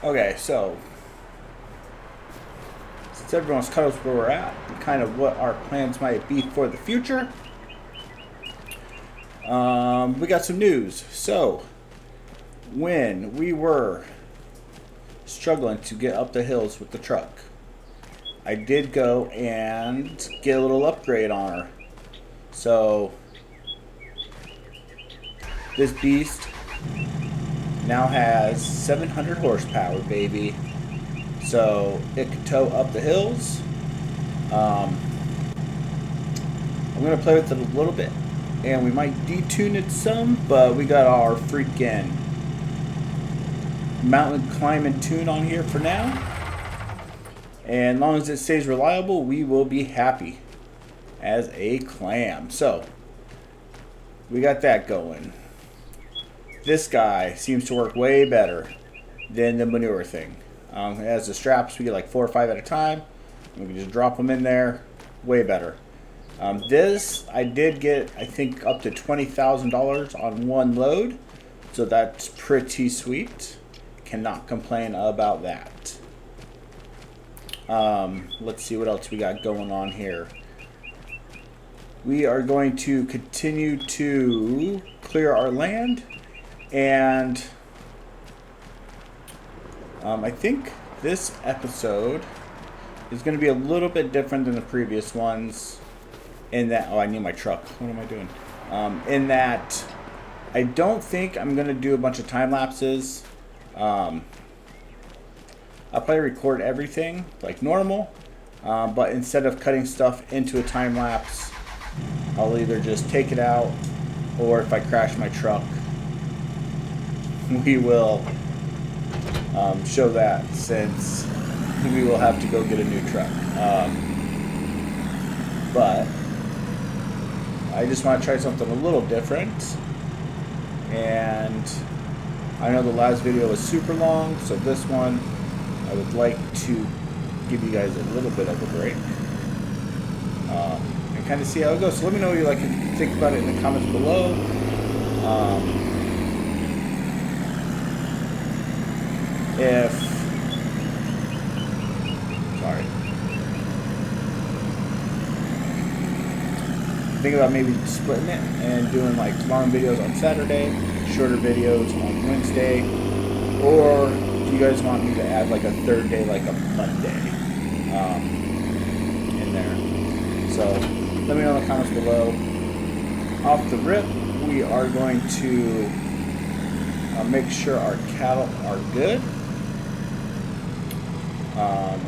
Okay, so since everyone's caught us where we're at and kind of what our plans might be for the future, we got some news. So, when we were struggling to get up the hills with the truck, I did go and get a little upgrade on her. So, this beast now has 700 horsepower, baby. So it can tow up the hills. I'm going to play with it a little bit. And we might detune it some, but we got our freaking mountain climbing tune on here for now. And as long as it stays reliable, we will be happy as a clam. So, we got that going. This guy seems to work way better than the manure thing. It has the straps, we get like 4 or 5 at a time. We can just drop them in there. Way better. This, I did get, I think, up to $20,000 on one load. So that's pretty sweet. Cannot complain about that. Let's see what else we got going on here. We are going to continue to clear our land. And I think this episode is going to be a little bit different than the previous ones in that, oh, I need my truck. What am I doing? In that I don't think I'm going to do a bunch of time lapses. I'll probably record everything like normal, but instead of cutting stuff into a time lapse, I'll either just take it out, or if I crash my truck, we will show that, since we will have to go get a new truck. But I just want to try something a little different. And I know the last video was super long, so this one I would like to give you guys a little bit of a break. And kind of see how it goes. So let me know what you like to think about it in the comments below. Think about maybe splitting it and doing like long videos on Saturday, shorter videos on Wednesday, or do you guys want me to add like a third day, like a Monday, in there? So let me know in the comments below. Off the rip, we are going to make sure our cattle are good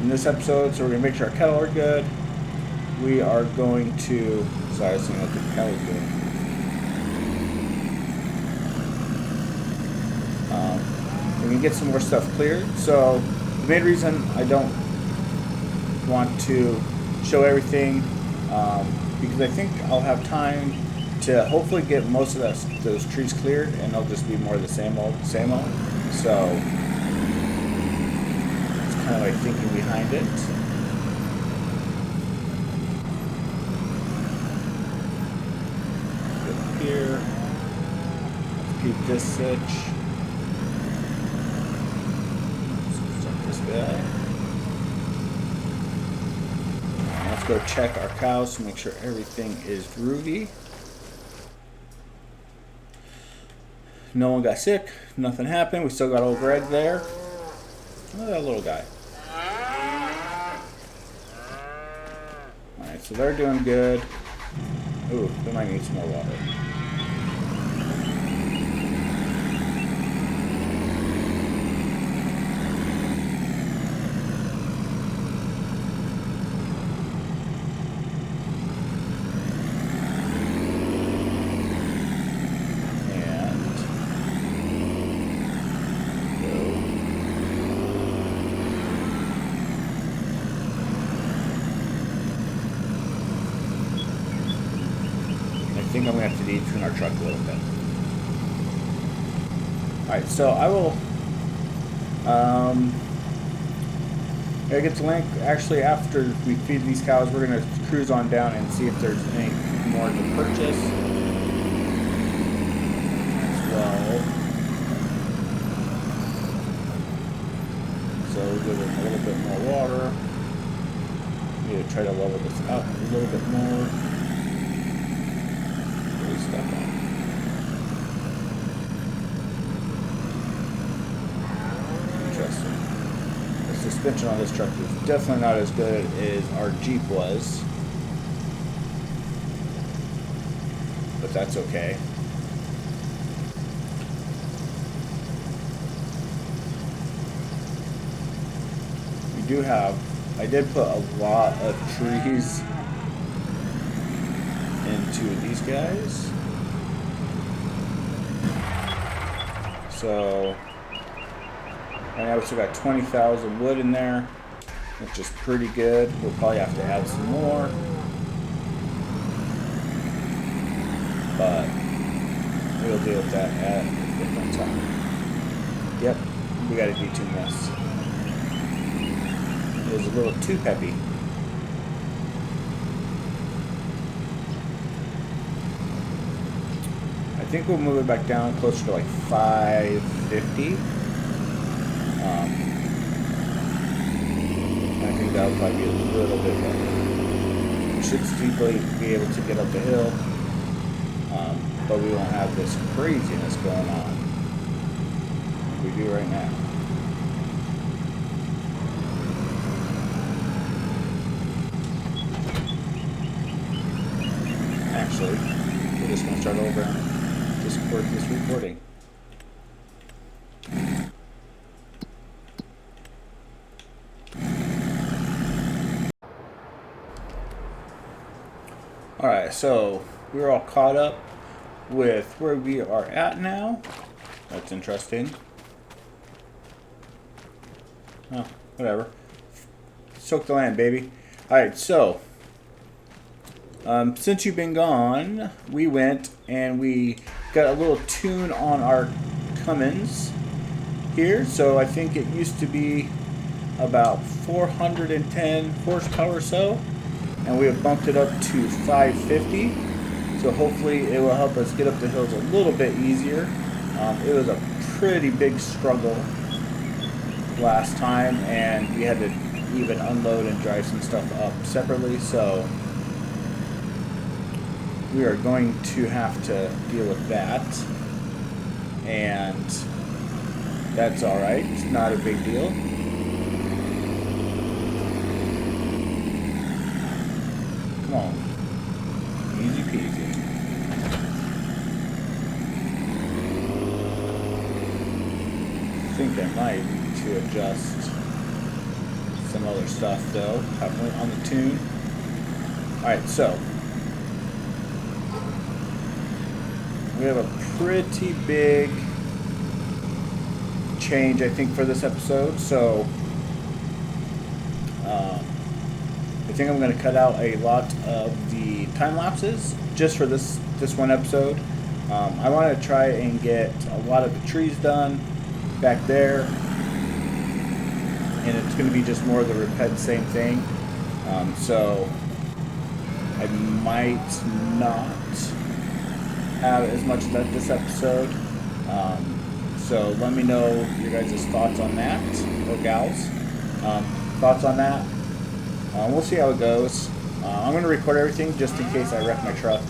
in this episode. So we're going to make sure our cattle are good. We are going to, sorry, I was seeing what the cattle is doing. We can get some more stuff cleared. So the main reason I don't want to show everything, because I think I'll have time to hopefully get most of those trees cleared, and it'll just be more of the same old. So it's kind of my thinking behind it. Here, keep this switch. Start this guy. Let's go check our cows to make sure everything is groovy. No one got sick. Nothing happened. We still got old Greg there. Look at that little guy. Alright, so they're doing good. Ooh, they might need some more water. I think I'm going to have to detune our truck a little bit. Alright, so I will I get the link. Actually, after we feed these cows, we're going to cruise on down and see if there's any more to purchase as well. so we'll give it a little bit more water. Need to try to level this up a little bit more. Really stuck on. Interesting. The suspension on this truck is definitely not as good as our Jeep was. But that's okay. We do have, I did put a lot of trees into these guys. So right now we still got 20,000 wood in there, which is pretty good. We'll probably have to add some more. But we'll deal with that at a different time. Yep, we gotta detune this. It was a little too peppy. I think we'll move it back down closer to like 550. I think that'll probably be a little bit better. We should steeply be able to get up the hill. But we won't have this craziness going on like we do right now. Actually, we're just going to start over and discord this recording. Alright, so we're all caught up with where we are at now. That's interesting. Oh, whatever. Soak the land, baby. Alright, so since you've been gone, we went and we got a little tune on our Cummins here. So I think it used to be about 410 horsepower or so, and we have bumped it up to 550. So hopefully it will help us get up the hills a little bit easier. It was a pretty big struggle last time, and we had to even unload and drive some stuff up separately. So we are going to have to deal with that, and that's alright. It's not a big deal. Come on. Easy peasy. I think I might need to adjust some other stuff though, probably on the tune. Alright, so we have a pretty big change, I think, for this episode. So I think I'm going to cut out a lot of the time lapses just for this one episode. I want to try and get a lot of the trees done back there, and it's going to be just more of the same thing. So I might not have as much of that this episode. So let me know your guys' thoughts on that, or gals. Thoughts on that. We'll see how it goes. I'm going to record everything just in case I wreck my truck.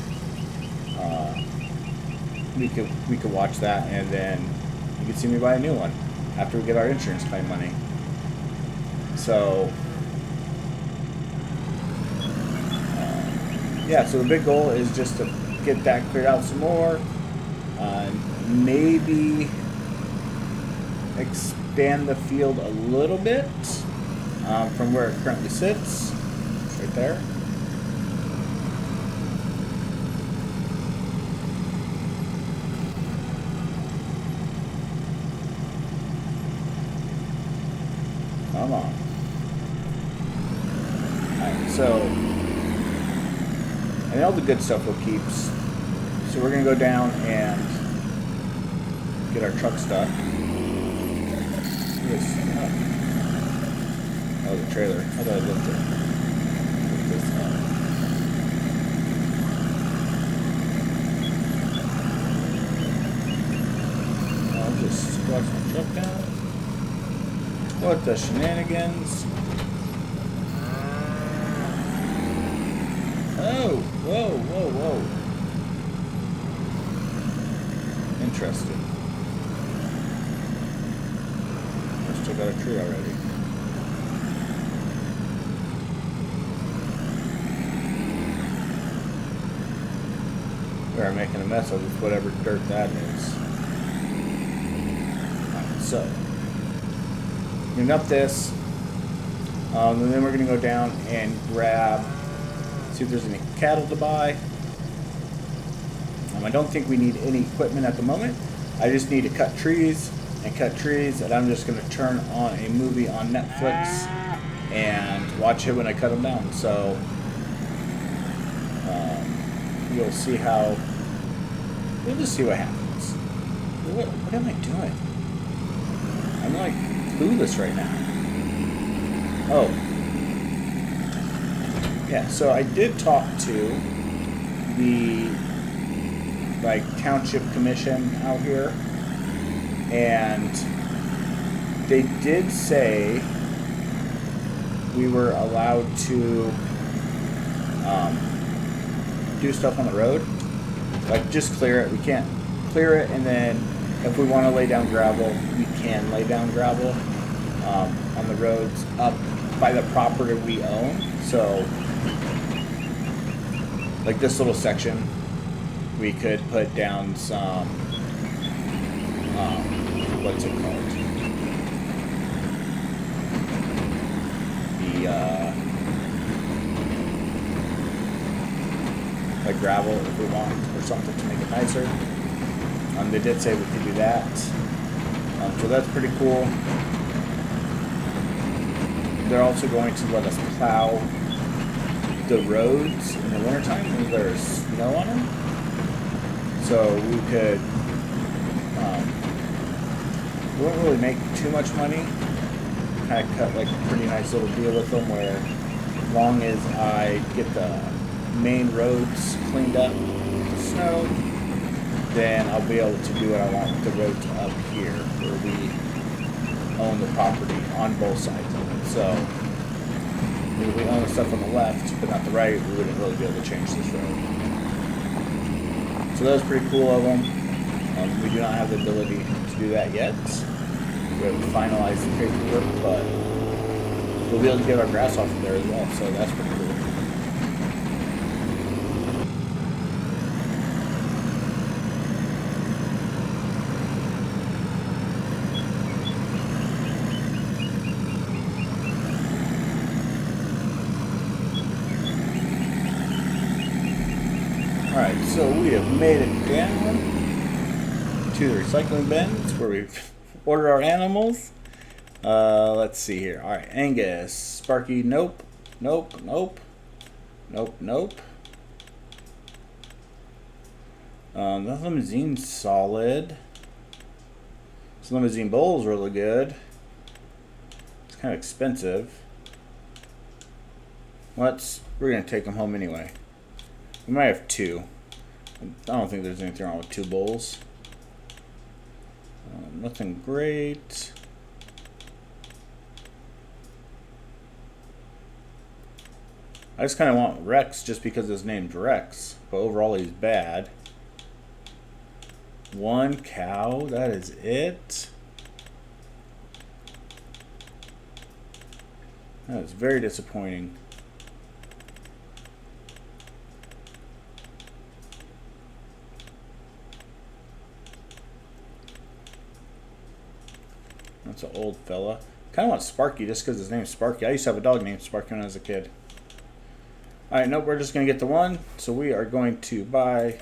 We could watch that, and then you can see me buy a new one after we get our insurance claim money. So yeah, so the big goal is just to get that cleared out some more. Maybe expand the field a little bit from where it currently sits. It's right there. Come on. Alright, so and all the good stuff we'll keep. So we're going to go down and get our truck stuck. Oh, the trailer. How do I lift it? Lift this up. I'll just squash my truck down. What the shenanigans? Oh, whoa, whoa, whoa. Interesting. I still got a tree already. We're making a mess of whatever dirt that is. Alright, so clean up this. And then we're going to go down and grab, see if there's any cattle to buy. I don't think we need any equipment at the moment. I just need to cut trees, and I'm just going to turn on a movie on Netflix and watch it when I cut them down. So you'll see how, we'll just see what happens. What am I doing? I'm like clueless right now. Oh. Yeah, so I did talk to the township commission out here, and they did say we were allowed to do stuff on the road, like just clear it. We can't clear it, and then if we want to lay down gravel, we can lay down gravel on the roads up by the property we own. So like this little section, we could put down some, what's it called? Like gravel if we want, or something to make it nicer. They did say we could do that. So that's pretty cool. They're also going to let us plow the roads in the wintertime when there's snow on them. So we could, we won't really make too much money. Kind of cut like a pretty nice little deal with them where as long as I get the main roads cleaned up with snow, then I'll be able to do what I want with the roads up here where we own the property on both sides of it. So if we own the stuff on the left but not the right, we wouldn't really be able to change this road. So that was pretty cool of them. We do not have the ability to do that yet. We haven't finalized the paperwork, but we'll be able to get our grass off of there as well, so that's pretty cool. Alright, so we have made it down to the recycling bins where we order our animals. Let's see here. Alright, Angus, Sparky, nope. Nope, nope. Nope, nope. The limousine's solid. This limousine bowl's really good. It's kind of expensive. We're going to take them home anyway. We might have two. I don't think there's anything wrong with two bowls. Nothing great. I just kind of want Rex just because his name's Rex, but overall he's bad. One cow, that is it. That is very disappointing. That's an old fella. Kind of want Sparky just because his name's Sparky. I used to have a dog named Sparky when I was a kid. Alright, nope, we're just going to get the one. So we are going to buy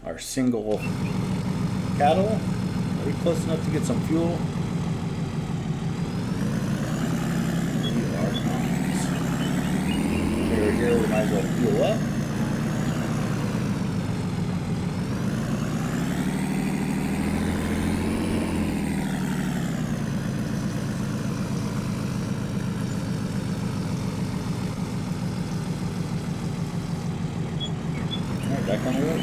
our single cattle. Are we close enough to get some fuel? We are not. Here, we might as well fuel up. Back on the road.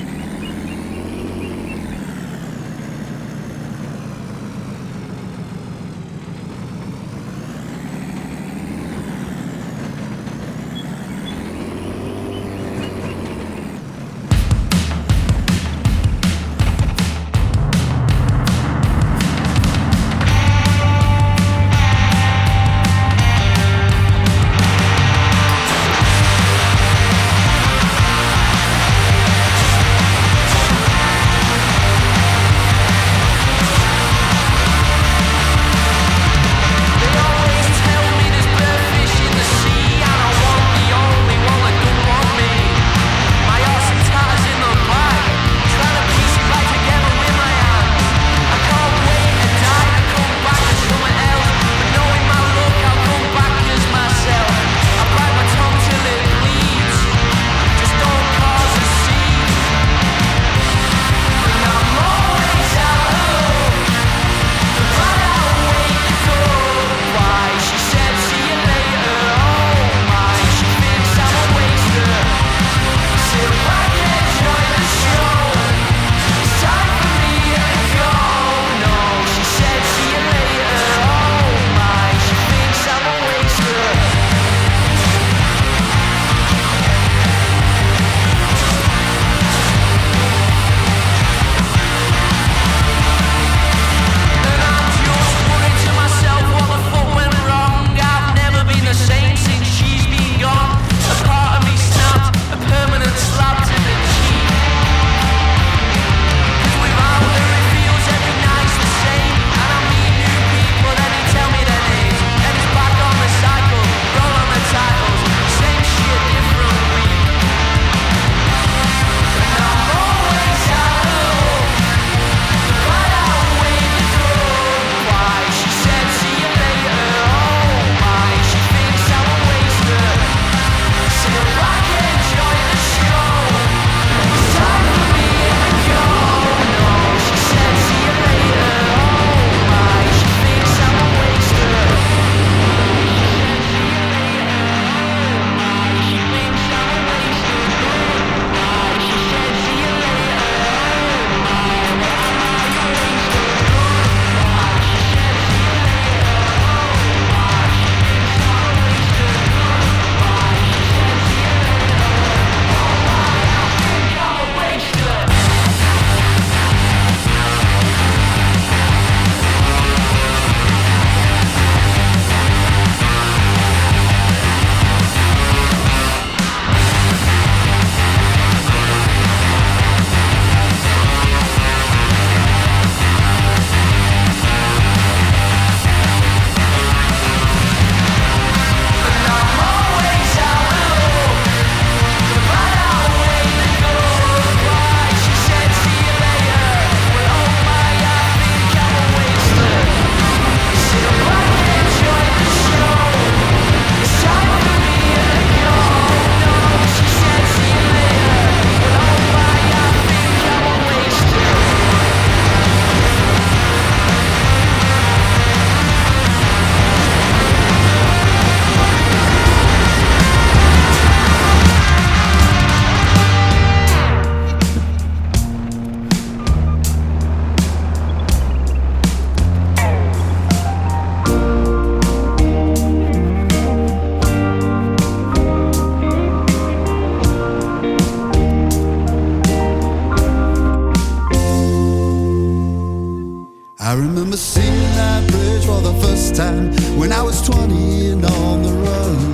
I remember seeing that bridge for the first time when I was 20 and on the run,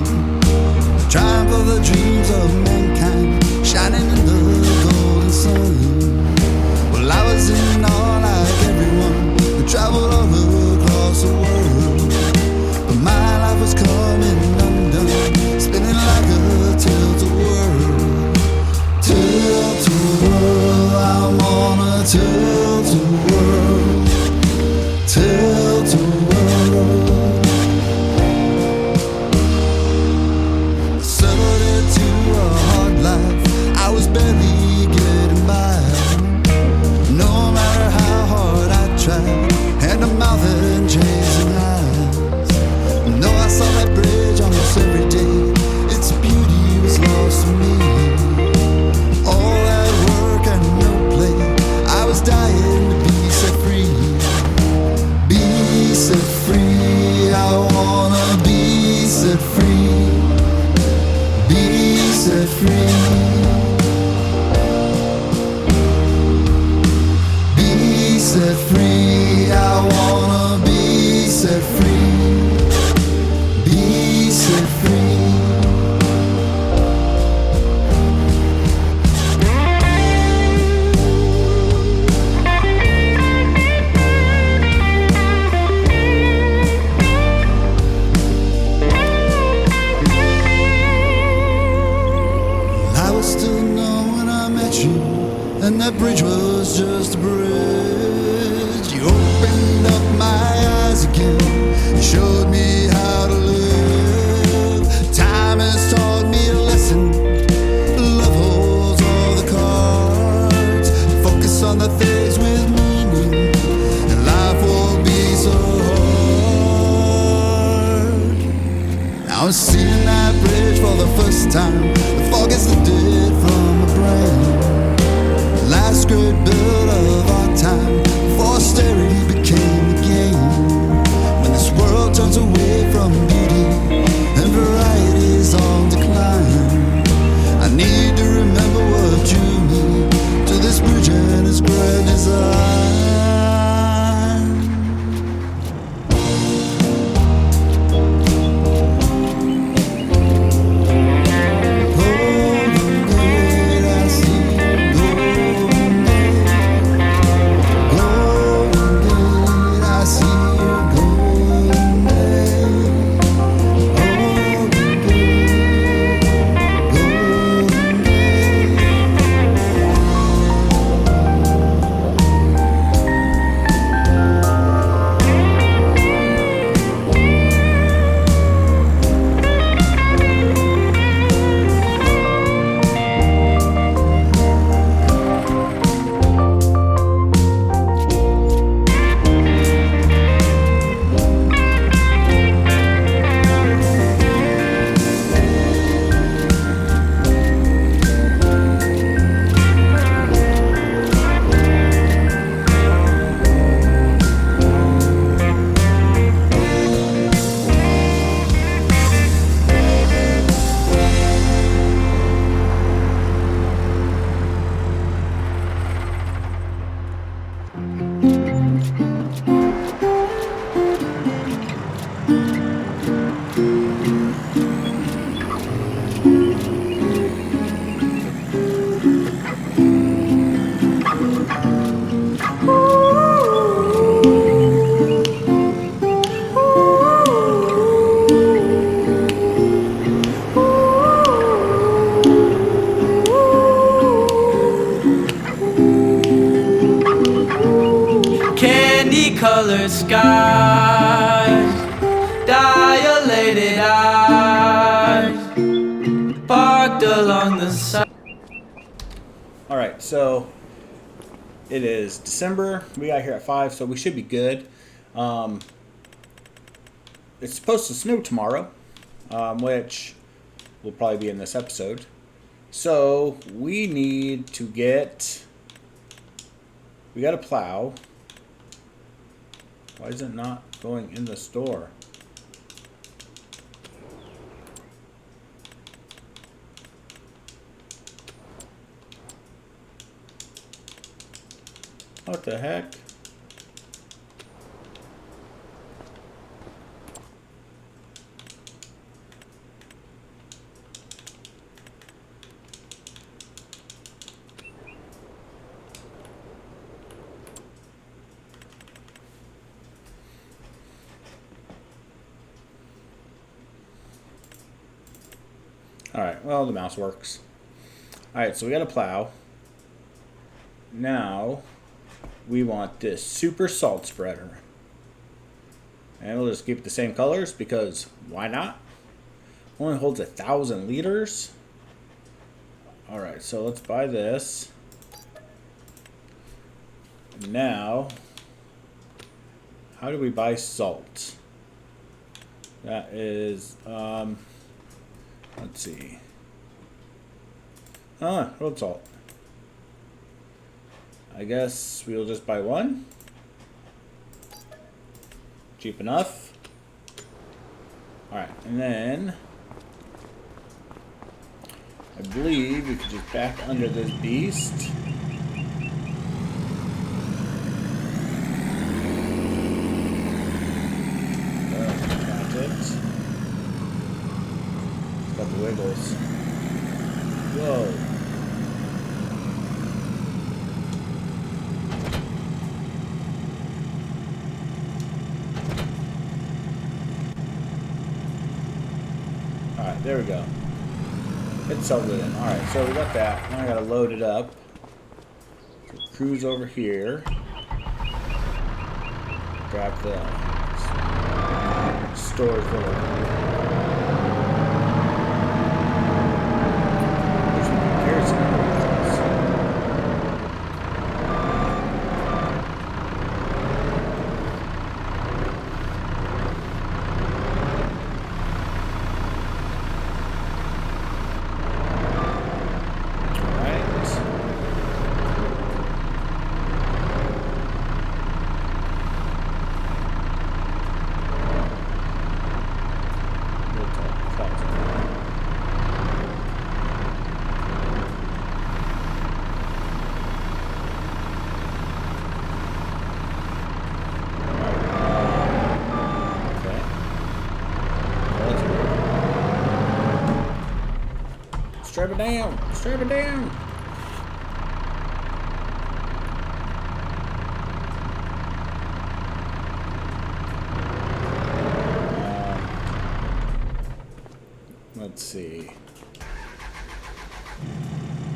trying for the dreams of mankind, shining in the golden sun. Well, I was in awe like everyone who traveled all across the world, but my life was coming undone, spinning like a tilt-a-whirl. Tilt-a-whirl, I'm on a tilt-a-whirl. Tilt-a-whirl. Settled into a hard life, I was barely getting by. No matter how hard I tried, hand to mouth and chasing eyes. No, I saw that bridge almost every day, its beauty was lost to me. All that work and no play, I was dying to be set free. Be set free, I wanna be set free. Be set free. Be set free, I wanna be set free. Be set free. And that bridge was just a bridge. You opened up my eyes again, you showed me how to live. Time has taught me a lesson. Love holds all the cards. Focus on the things with meaning, and life won't be so hard. Now I'm seeing that bridge for the first time. The fog is lifted from my brain. Last great build of our time, before austerity became the game. When this world turns away from beauty and variety is on decline, I need to remember what drew me to this bridge and its grand design. Colored skies, dilated eyes, parked along the side. Alright, so it is December. We got here at 5, so we should be good. It's supposed to snow tomorrow, which will probably be in this episode. So we need to get... We got to plow. Why is it not going in the store? What the heck? Alright, well, the mouse works. Alright, so we got a plow. Now, we want this super salt spreader. And we'll just keep it the same colors because why not? Only holds 1,000 liters. Alright, so let's buy this. Now, how do we buy salt? That is, let's see. Road salt. I guess we'll just buy one. Cheap enough. Alright, and then I believe we could just back under this beast. That's it. Got the wiggles. Whoa. Alright, there we go. It settled it in. Alright, so we got that. Now I gotta load it up. So cruise over here. Grab the storage little. There's some kerosene in this. Strap it down! Strap it down! Let's see.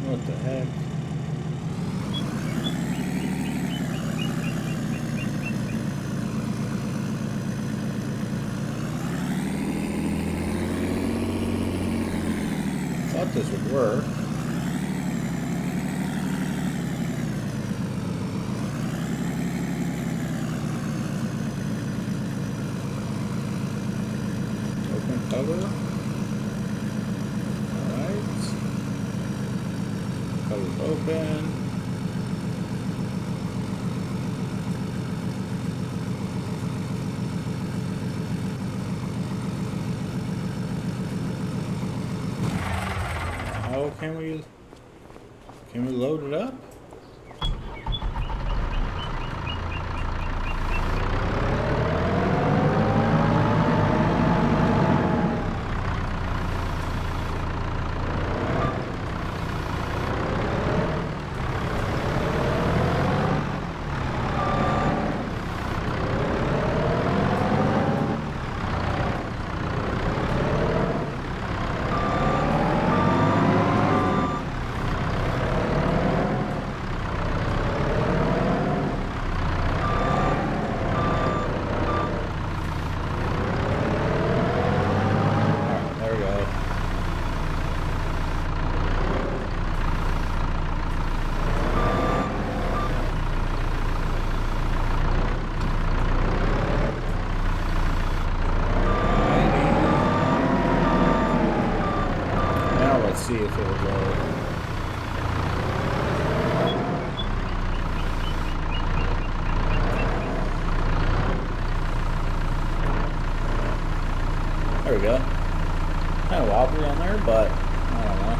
What the heck? Thought this would work. Open cover. Alright. Cover's open. How can we load it up? See if it will load. There we go. Kind of wobbly on there, but I don't know.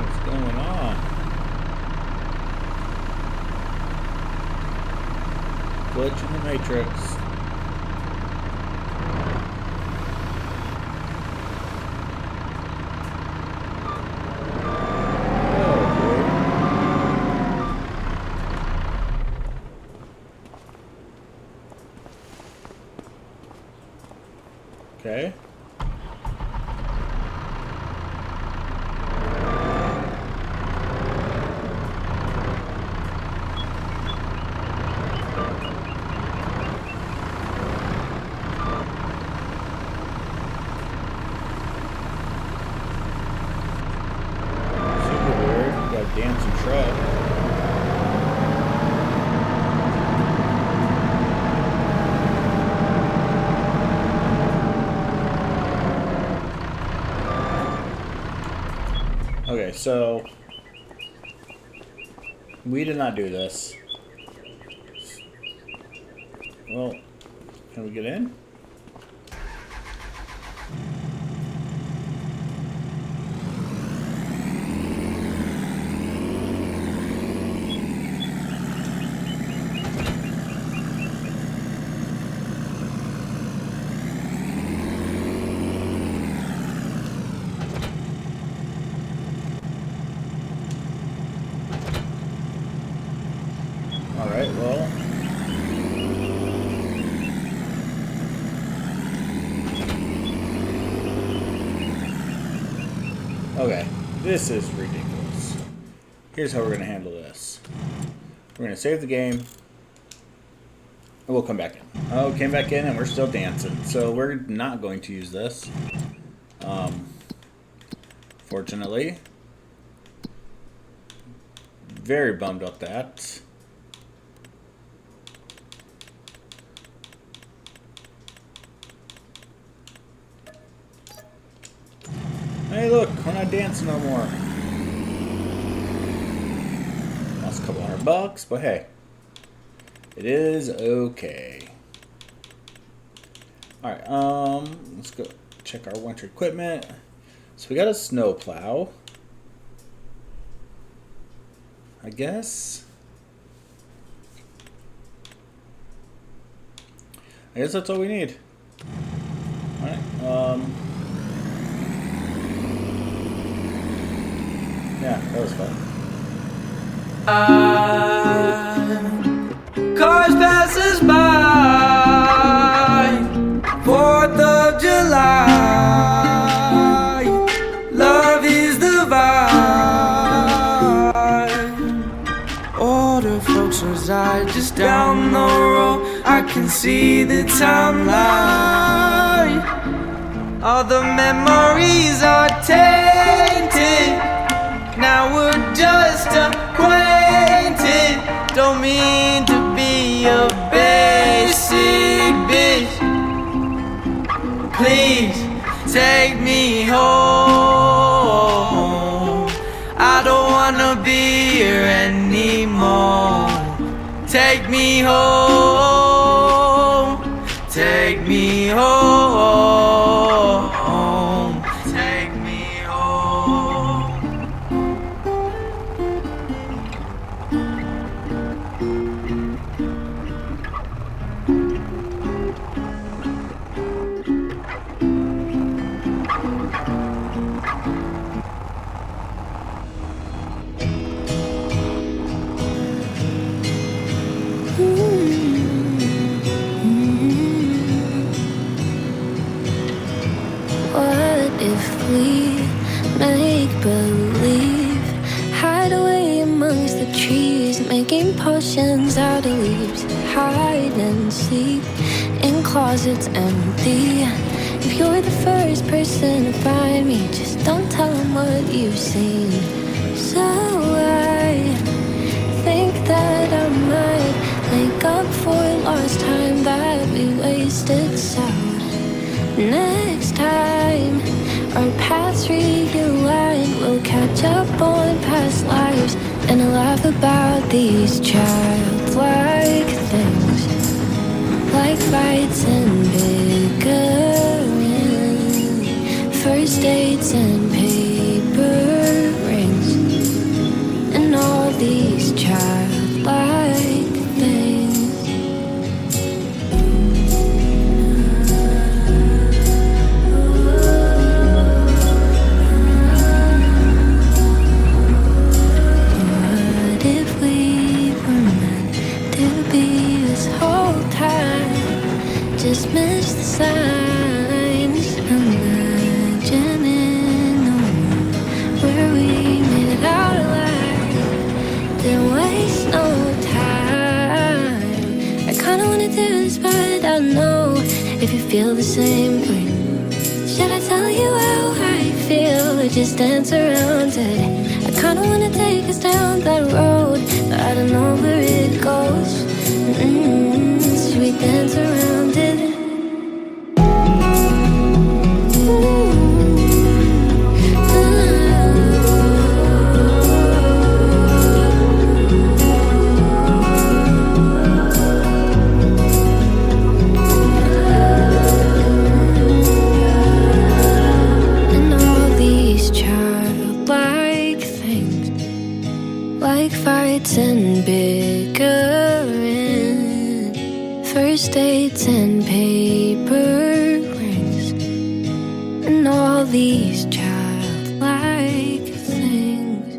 What's going on? Glitch in the matrix. Okay. Super weird. Got a dancing truck. Okay, so we did not do this. Well, can we get in? Alright, well. Okay, this is ridiculous. Here's how we're going to handle this. We're going to save the game. And we'll come back in. Oh, came back in and we're still dancing. So we're not going to use this. Fortunately. Very bummed about that. Hey, look, we're not dancing no more. Lost a couple $100, but hey, it is okay. All right, let's go check our winter equipment. So we got a snow plow, I guess. I guess that's all we need. All right. Yeah, that was fun. Cars passes by, 4th of July. Love is the vibe. Older folks reside just down the road. I can see the timeline. All the memories are tainted. Now we're just acquainted. Don't mean to be a basic bitch. Please take me home. I don't wanna be here anymore. Take me home. Take me home. Take me home. What if we make believe? Hide away amongst the trees, making potions out of leaves. Hide and seek in closets empty. If you're the first person to find me, just don't tell them what you've seen. So I think that I might make up for lost time that we wasted. So next time our paths realign, we'll catch up on past lives and laugh about these childlike things, like fights and bickering, first dates and paper rings, and all these childlike things. What if we were meant to be this whole time? Just missed the signs. feel the same way. Should I tell you how I feel or just dance around it? I kinda wanna take us down that road, but I don't know where it goes. Should we dance around it? And bickering, first dates and paper rings, and all these childlike things.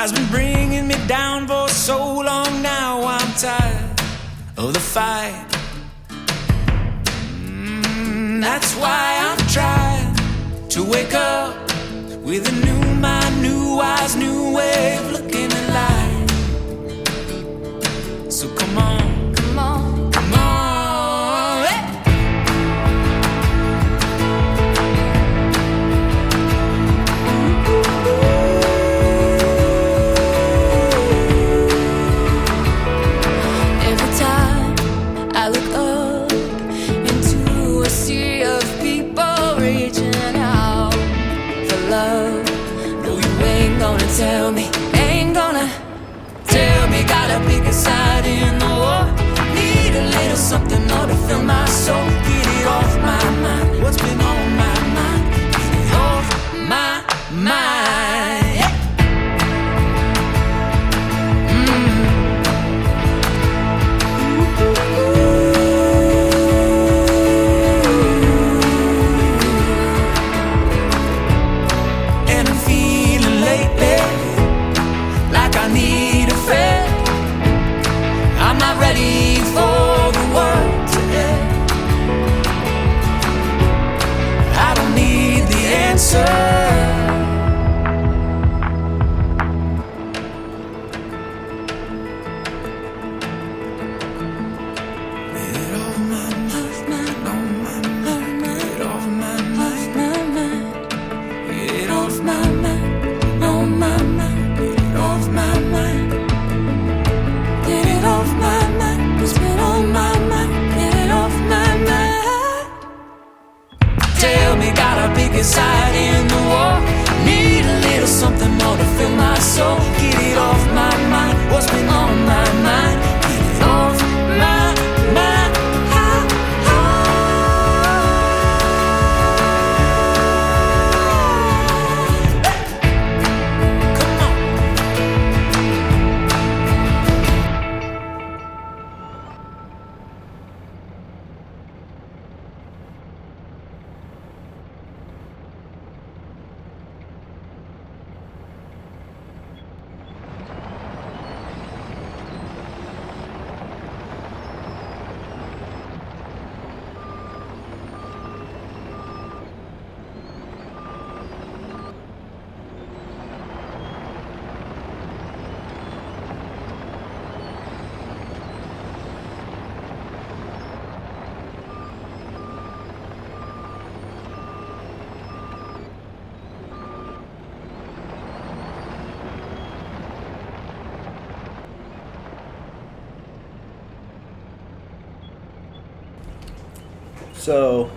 Has been bringing me down for so long now. I'm tired of the fight. That's why I'm trying to wake up with a new mind, new eyes, new way of looking at life. So come on, come on, come on, hey! Tell me, ain't gonna tell me, got a bigger side in the war. Need a little something more to fill my soul. Get it off my mind, what's been on my mind? Get it off my mind, yeah. And I'm feeling lately like I need a friend. I'm not ready for the world to end. I don't need the answer. Get off my mind, on my mind. Get off my mind, get off my mind, on my mind. Get it off my mind. Get it off my mind. What's been on my mind? Get it off my mind. Tell me, got a bigger side in the war. Need a little something more to fill my soul. Get it off my mind. What's been on my mind? Get it off my mind. So,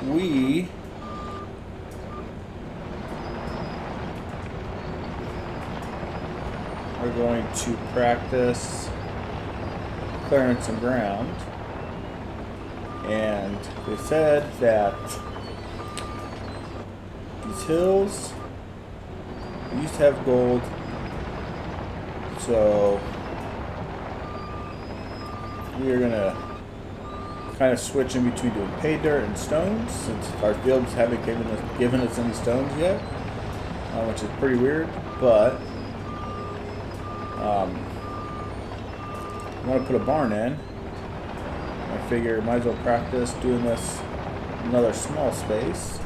we are going to practice clearing some ground, and they said that these hills used to have gold, so we are gonna kind of switch in between doing pay dirt and stones, since our fields haven't given us any stones yet, which is pretty weird. But I want to put a barn in. I figure might as well practice doing this in another small space.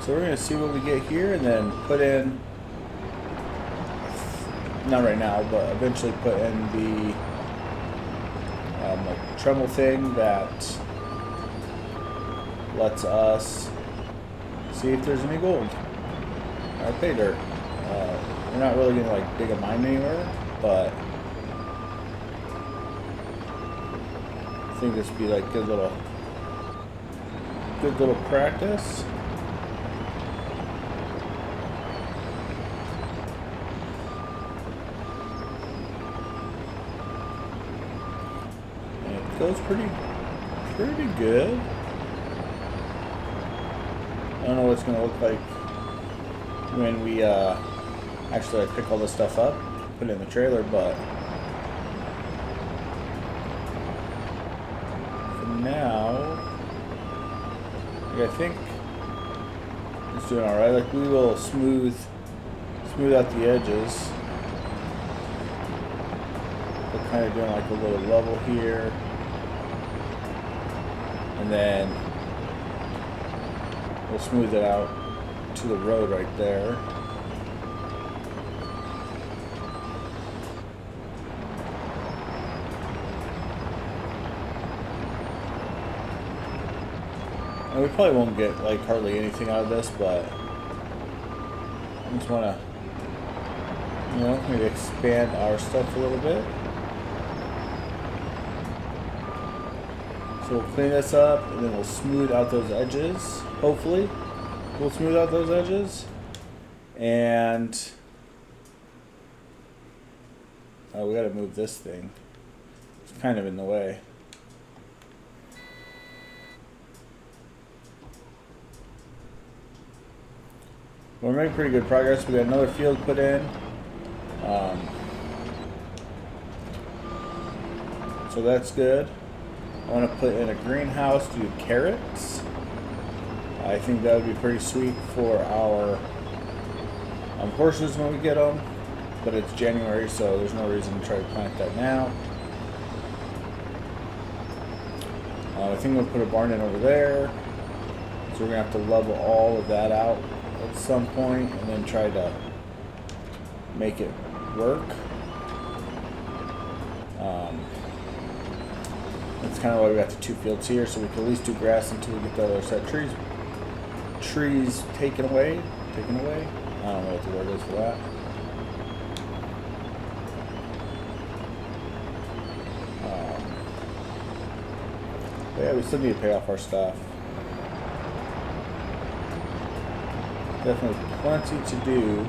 So we're going to see what we get here and then put in, not right now, but eventually put in the like Tremble thing that lets us see if there's any gold or pay dirt. We're not really going to like dig a mine anywhere, but I think this would be like good little practice. And it goes pretty good. I don't know what it's going to look like when we actually pick all this stuff up, put it in the trailer, but for now, like, I think it's doing all right. Like, we will smooth out the edges. We're kind of doing like a little level here, and then we'll smooth it out to the road right there. And we probably won't get like hardly anything out of this, but I just want to, you know, maybe expand our stuff a little bit. So we'll clean this up and then we'll smooth out those edges. Hopefully we'll smooth out those edges. And oh, we got to move this thing. It's kind of in the way. We're making pretty good progress. We got another field put in. So that's good. I want to put in a greenhouse to do carrots. I think that would be pretty sweet for our horses when we get them. But it's January, so there's no reason to try to plant that now. I think we'll put a barn in over there. So we're going to have to level all of that out at some point and then try to make it work. That's kind of why we got the two fields here, so we can at least do grass until we get the other set. Trees taken away. I don't know what the word is for that. But yeah, we still need to pay off our stuff. Definitely plenty to do.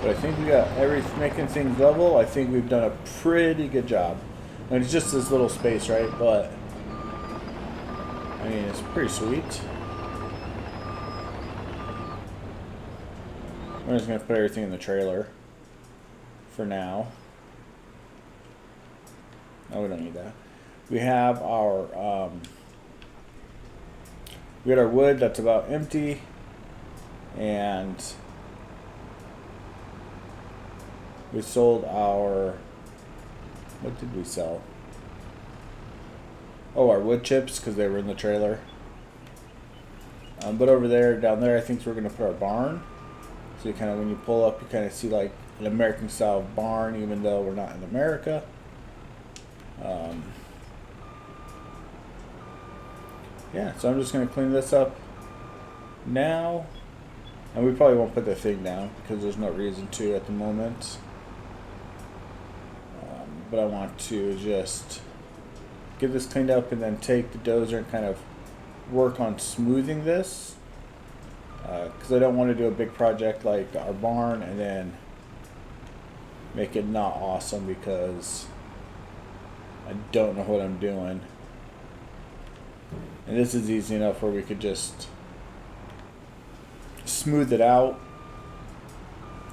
But I think we got making things level. I think we've done a pretty good job. I mean, it's just this little space, right? But I mean, it's pretty sweet. I'm just gonna put everything in the trailer for now. No, we don't need that. We have our we got our wood that's about empty, and we sold our, what did we sell? Oh, our wood chips, because they were in the trailer. But over there, down there, I think we're going to put our barn. So you kind of, when you pull up, you kind of see like an American style barn, even though we're not in America. Yeah, so I'm just going to clean this up now. And we probably won't put the thing down because there's no reason to at the moment. But I want to just get this cleaned up and then take the dozer and kind of work on smoothing this. Because I don't want to do a big project like our barn and then make it not awesome because I don't know what I'm doing. And this is easy enough where we could just smooth it out,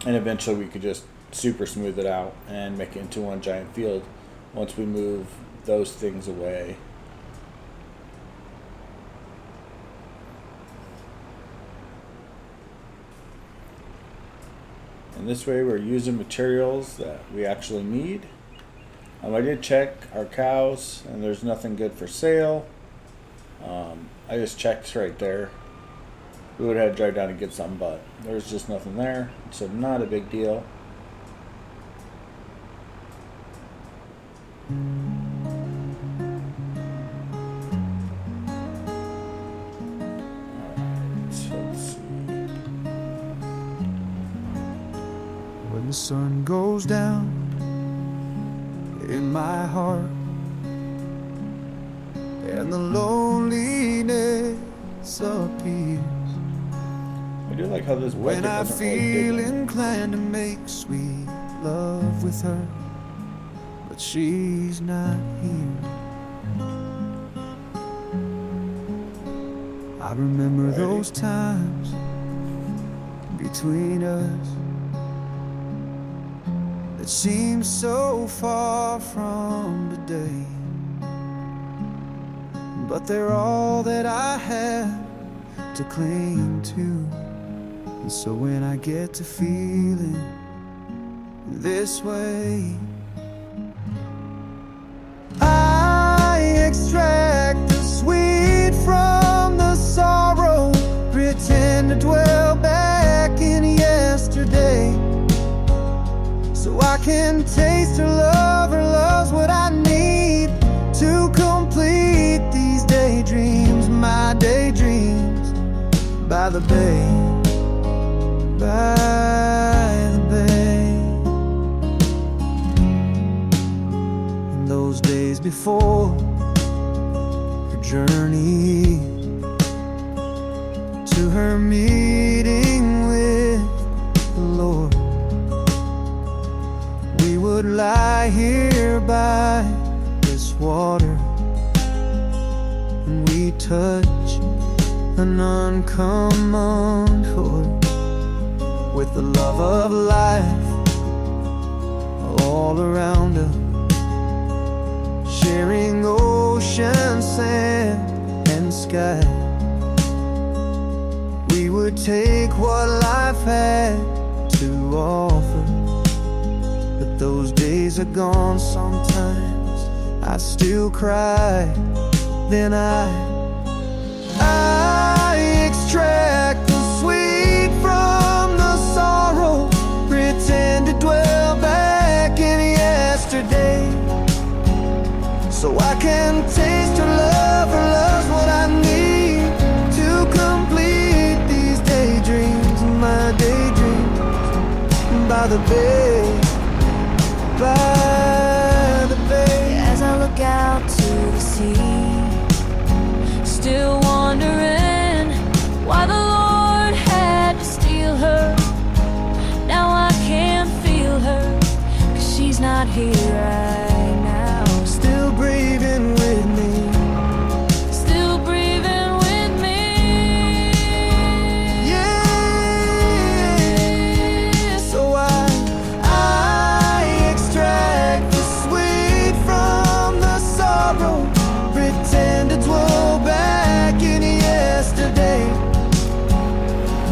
and eventually we could just super smooth it out and make it into one giant field once we move those things away. And this way we're using materials that we actually need. I did check our cows and there's nothing good for sale. I just checked right there. We would have to drive down and get some, but there's just nothing there. So not a big deal. When the sun goes down in my heart and the loneliness appears, I do like how this blanket when I doesn't really dig feel in. inclined to make sweet love with her, but she's not here. I remember those times between us that seem so far from today, but they're all that I have to cling to. And so when I get to feeling this way, I extract the sweet from the sorrow, pretend to dwell back in yesterday, so I can taste her love. Her love's what I need to complete these daydreams, my daydreams by the bay, by the bay. In those days before her journey to her meeting with the Lord, we would lie here by this water and we touch an uncommon chord with the love of life all around us, sharing ocean, sand, and sky. We would take what life had to offer, but those days are gone. Sometimes I still cry. Then I extract the sweet from the sorrow, pretend to dwell back in yesterday, so I can taste her love. Her love's what I need to complete these daydreams, my daydreams by the bay, by the bay. As I look out to the sea, still wondering why the Lord had to steal her. Now I can't feel her, 'cause she's not here right now. Still breathing with me, Still breathing with me. yeah. So I extract the sweet from the sorrow, pretend to dwell back in yesterday,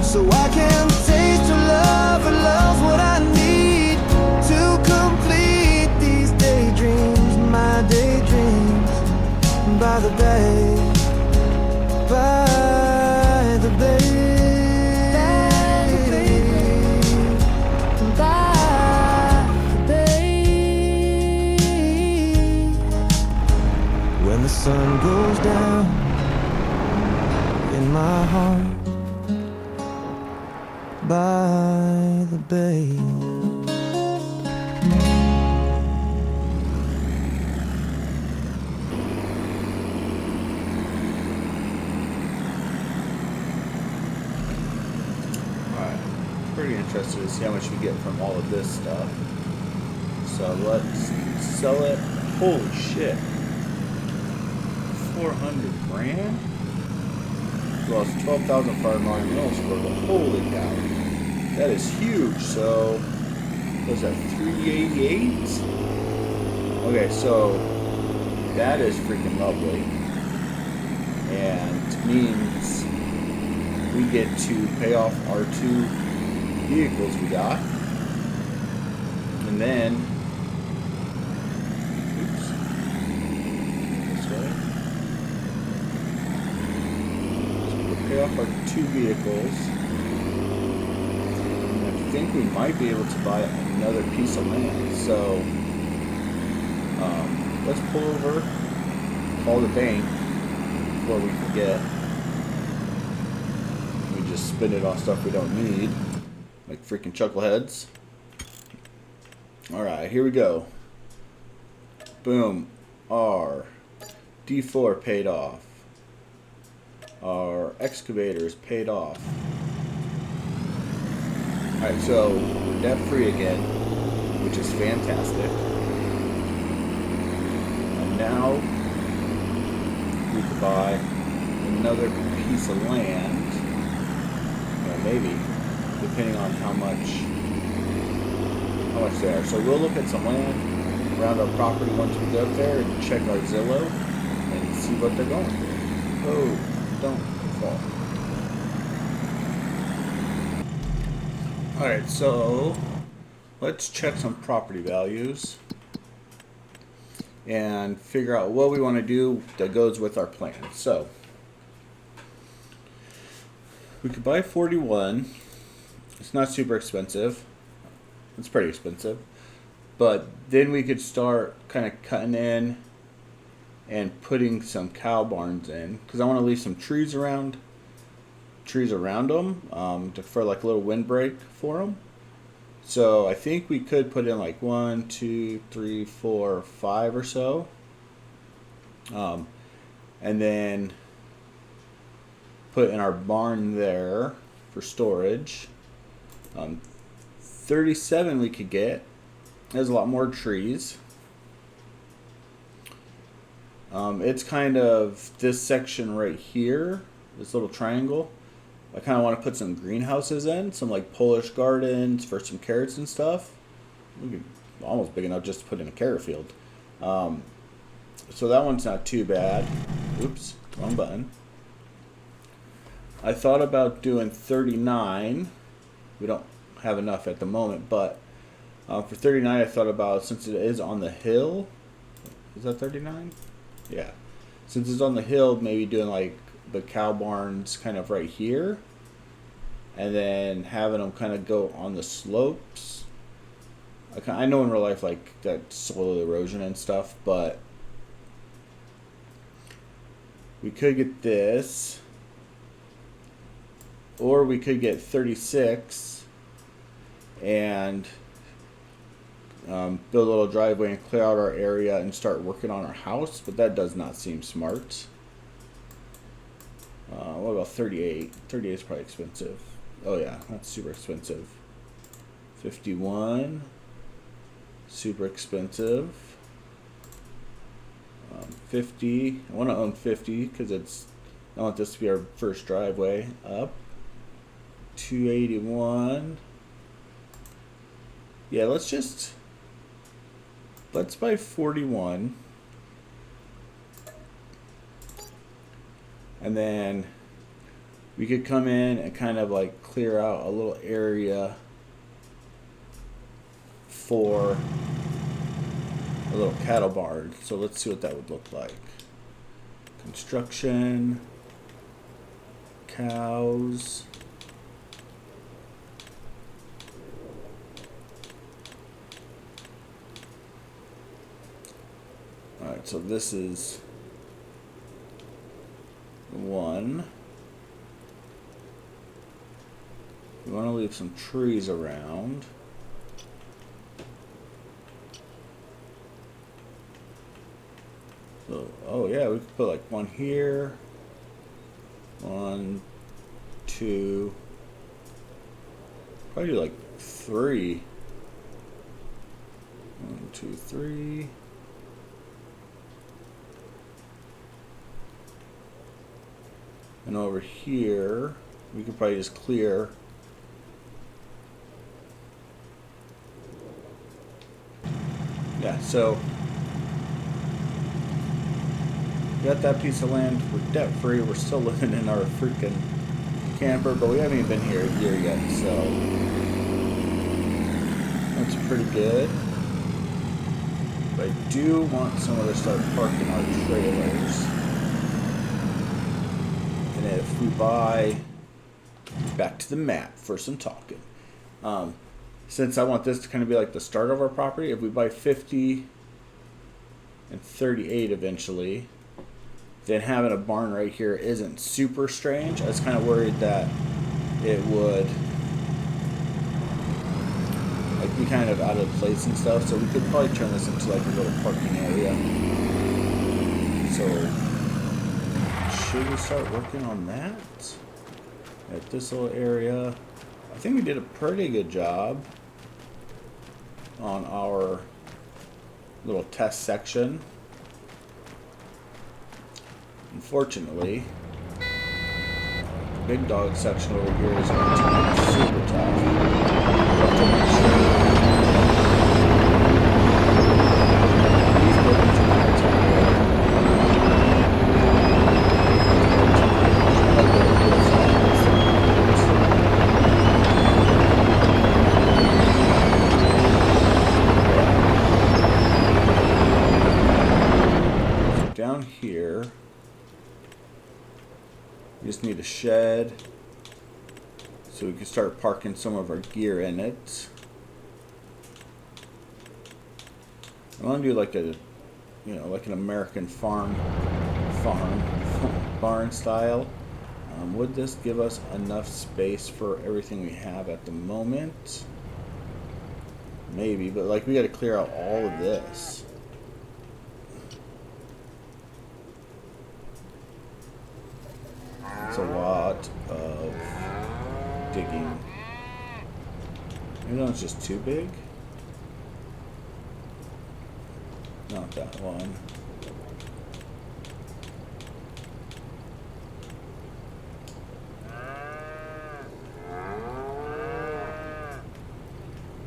so I can taste her love. Her love's what I need to complete these daydreams, my daydreams by the bay, by the bay, By the bay. when the sun goes down in my heart, by the bay. Alright, pretty interested to see how much we get from all of this stuff. So let's sell it. Holy shit. 400 grand? Well, it's 12,500 mils for the holy cow. That is huge. So, was that 388? Okay, so that is freaking lovely. And means we get to pay off our 2 vehicles we got. And then, oops, this way. So we'll pay off our 2 vehicles. And I think we might be able to buy another piece of land. So, let's pull over, call the bank before we forget. We just spend it on stuff we don't need, like freaking chuckleheads. Alright, here we go. Boom. Our D4 paid off. Our excavator is paid off. Alright, so we're debt free again, which is fantastic. And now we could buy another piece of land. Well, maybe, depending on how much they are. So we'll look at some land around our property once we get up there and check our Zillow and see what they're going for. Oh, don't fall. Alright, so let's check some property values and figure out what we want to do that goes with our plan. So we could buy 41. It's not super expensive. It's pretty expensive. But then we could start kind of cutting in and putting some cow barns in, because I want to leave some trees around them for like a little windbreak for them. So I think we could put in like 1, 2, 3, 4, 5 or so, and then put in our barn there for storage. 37 we could get. There's a lot more trees. It's kind of this section right here, this little triangle. I kind of want to put some greenhouses in, some like Polish gardens for some carrots and stuff. We could, almost big enough just to put in a carrot field. So that one's not too bad. Oops, wrong button. I thought about doing 39. We don't have enough at the moment, but for 39 I thought about, since it is on the hill, is that 39? Yeah, since it's on the hill, maybe doing like the cow barns kind of right here, and then having them kind of go on the slopes. I know in real life like that soil erosion and stuff, but we could get this, or we could get 36 and build a little driveway and clear out our area and start working on our house, but that does not seem smart. What about 38? 38 is probably expensive. Oh yeah, that's super expensive. 51, super expensive. 50, I want to own 50 because I want this to be our first driveway up. 281. Yeah, let's buy 41. And then we could come in and kind of like clear out a little area for a little cattle barn. So let's see what that would look like. Construction, cows. Alright, so this is one. We want to leave some trees around. So, oh yeah, we could put like one here. 1, 2. Probably do like 3. 1, 2, 3. And over here, we could probably just clear. Yeah, so we got that piece of land. We're debt free. We're still living in our freaking camper, but we haven't even been here a year yet. So That's pretty good. But I do want someone to start parking our trailers. And if we buy... Back to the map for some talking. Since I want this to kind of be like the start of our property, if we buy 50 and 38 eventually, then having a barn right here isn't super strange. I was kind of worried that it would like be kind of out of place and stuff, so we could probably turn this into like a little parking area. So should we start working on that? At this little area, I think we did a pretty good job on our little test section. Unfortunately, the big dog section over here is going to be super tough. We'll have to make sure these buildings are not attackable. Down here, we just need a shed so we can start parking some of our gear in it. I want to do like a, you know, like an American farm barn style. Would this give us enough space for everything we have at the moment? Maybe, but like we got to clear out all of this. It's a lot of digging. Maybe that one's just too big. Not that one.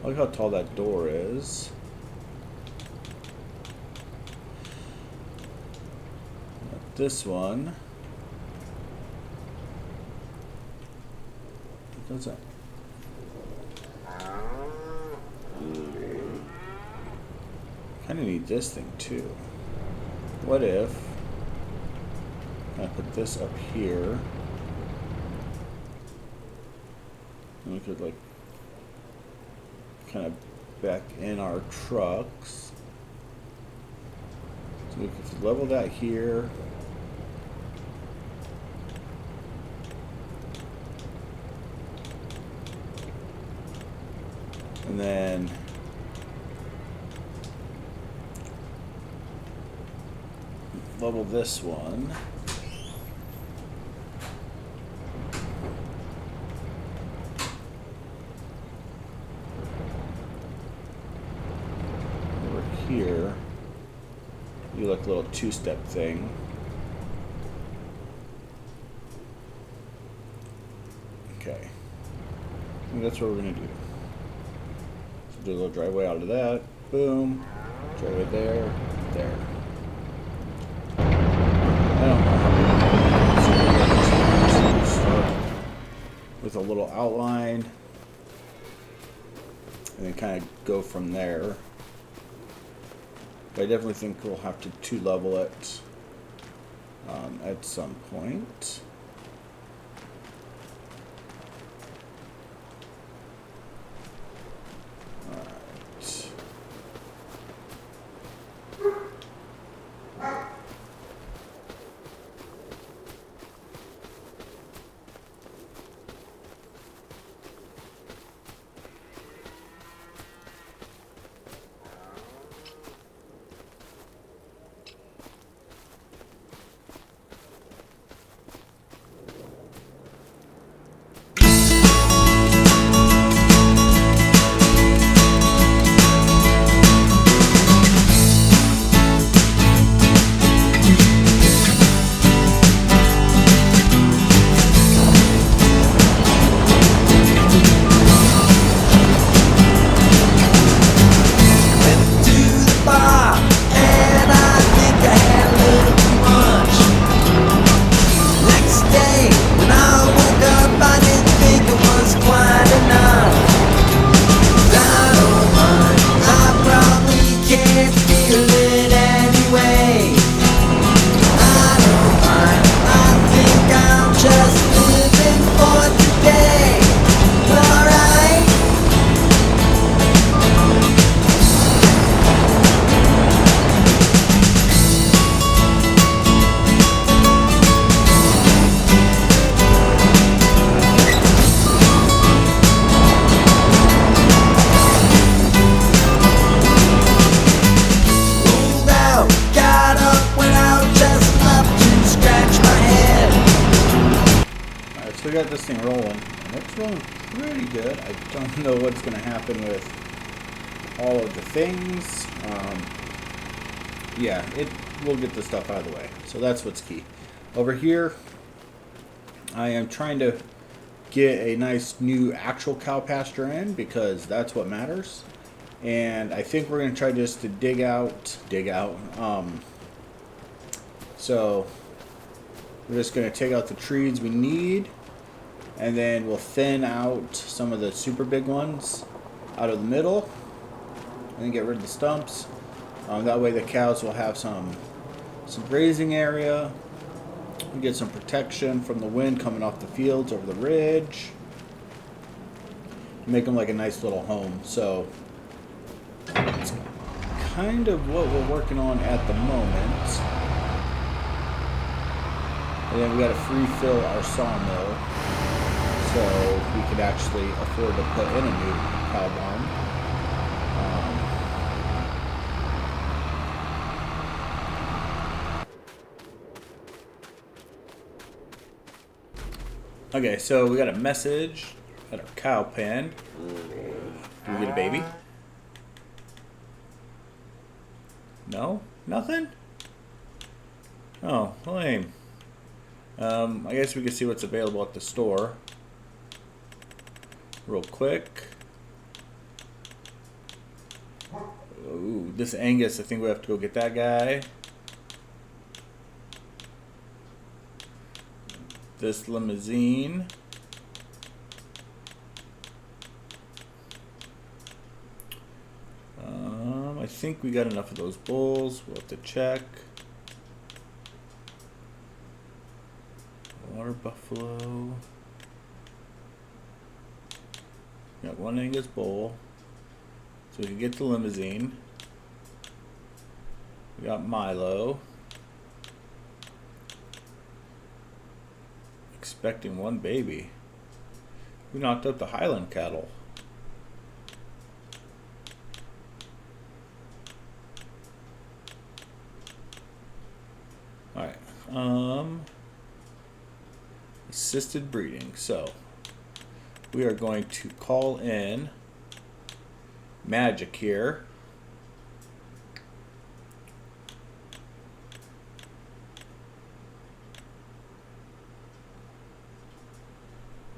Look how tall that door is. This one. What's that? Kind of need this thing too. What if I put this up here? And we could like kind of back in our trucks. So we could level that here. And then level this one. Over here, do like a little two-step thing. Okay. I think that's what we're gonna do. Do a little driveway out of that. Boom. Driveway there. There. I don't know how to start with a little outline and then kind of go from there. But I definitely think we'll have to two-level it at some point. got this thing rolling, and it's rolling pretty good. I don't know what's going to happen with all of the things. Yeah, we'll get this stuff out of the way. So that's what's key. Over here, I am trying to get a nice new actual cow pasture in because that's what matters. And I think we're going to try just to dig out. So we're just going to take out the trees we need, and then we'll thin out some of the super big ones out of the middle, and then get rid of the stumps. That way the cows will have some grazing area. We get some protection from the wind coming off the fields over the ridge. Make them like a nice little home. So it's kind of what we're working on at the moment. And then we got to refill our sawmill so we could actually afford to put in a new cow barn. Okay, so we got a message at our cow pen. Do we get a baby? No? Nothing? Oh, lame. I guess we can see what's available at the store real quick. Ooh, this Angus, I think we have to go get that guy. This limousine. I think we got enough of those bulls. We'll have to check. Water buffalo. Got one Angus bull. So we can get the limousine. We got Milo. Expecting one baby. We knocked up the Highland cattle. Alright. Assisted breeding. So we are going to call in Magic here.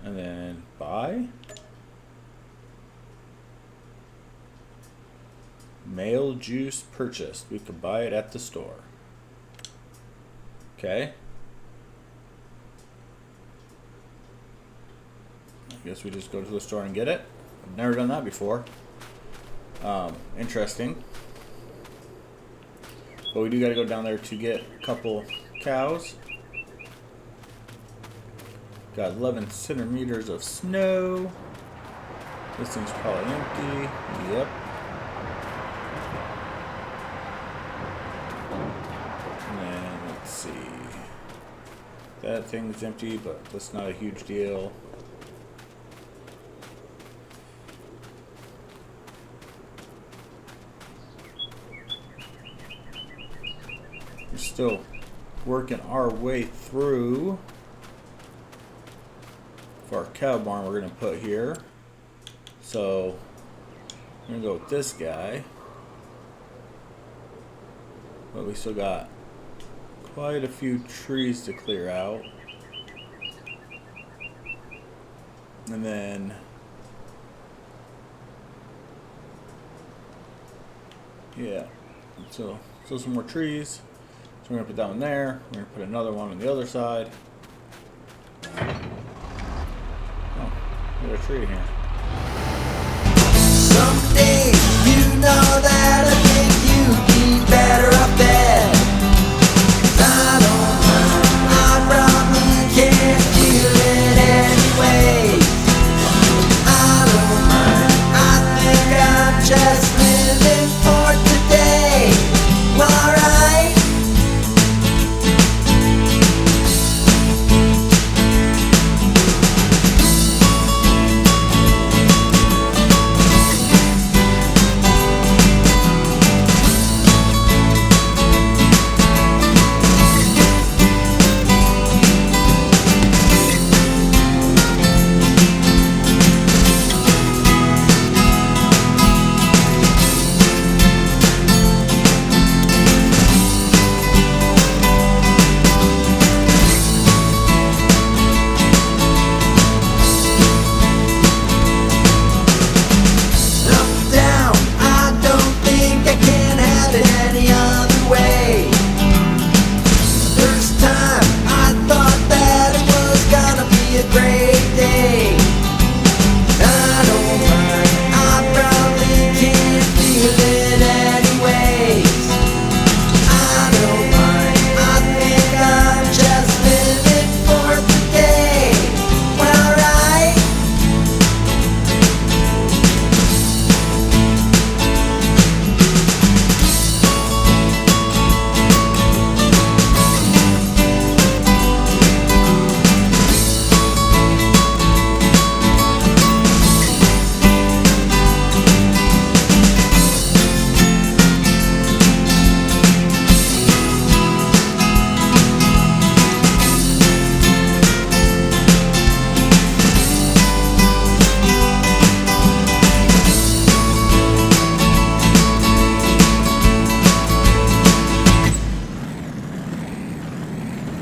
And then buy. Male juice purchased. We could buy it at the store. Okay. I guess we just go to the store and get it. I've never done that before. Interesting. But we do got to go down there to get a couple cows. Got 11 centimeters of snow. This thing's probably empty. Yep. And then let's see. That thing's empty, but that's not a huge deal. We're still working our way through. For our cow barn, we're going to put here. So I'm going to go with this guy. But we still got quite a few trees to clear out. And then yeah, so still some more trees. So we're going to put that one there. We're going to put another one on the other side. A tree here. Someday you know that I think you'd be better up there. I don't mind, I probably can't feel it anyway. I don't mind, I think I'm just living for today. Alright.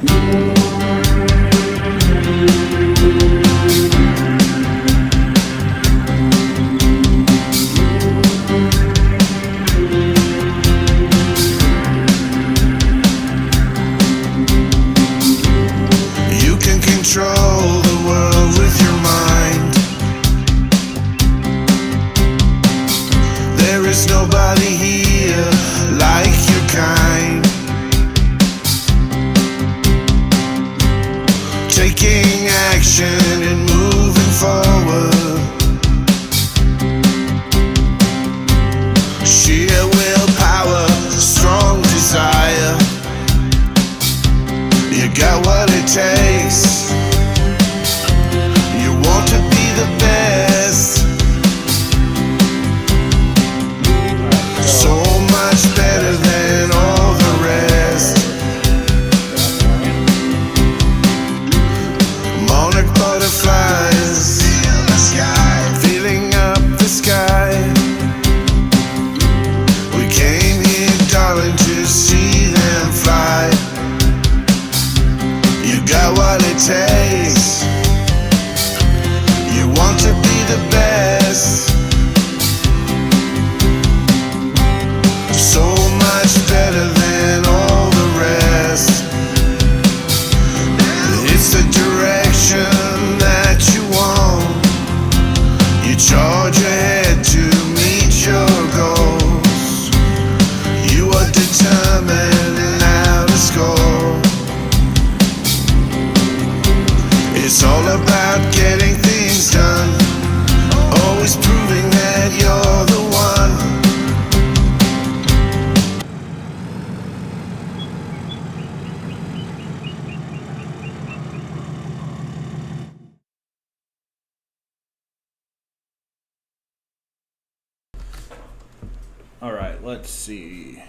You can control the world with your mind. There is nobody here like your kind. Taking action and moving forward. Sheer willpower, strong desire. You got what it takes. You want to be the best. So much better than all the rest. Monarch butterflies, feel the sky, filling up the sky. We came here, darling, to see them fly. You got what it takes. You want to be the best. So much better than all the rest. It's the direction that you want. You charge ahead to meet your goals. You are determined now to score. It's all about getting things done. Always proving that you're the one. Alright, let's see.